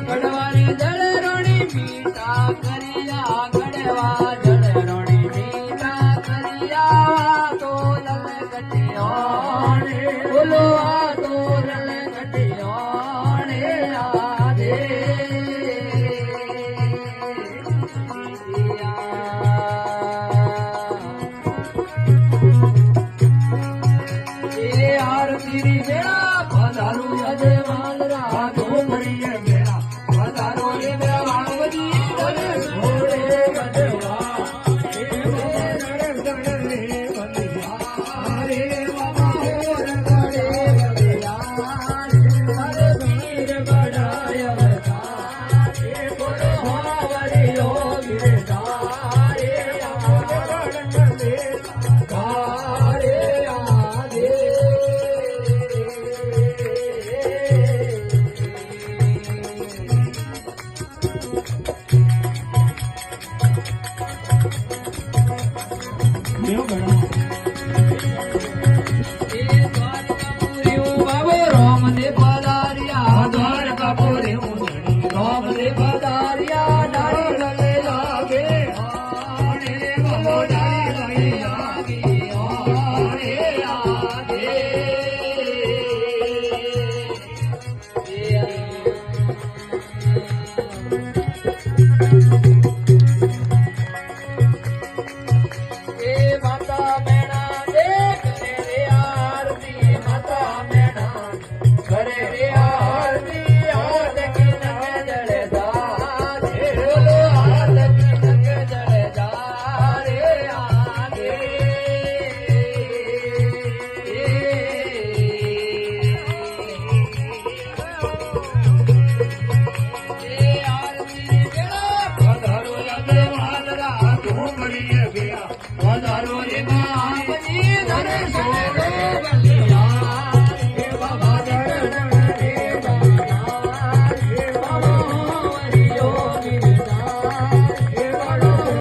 ગઢવાને જળ રોણી મીઠા કરિયા ગઢવા જળ રોણી મીઠા કરિયા તો લલ કટિયોણે બોલો આ તો લલ કટિયોણે આદે આરતી વેળા પધારું યજમાન રાધો ભરીએ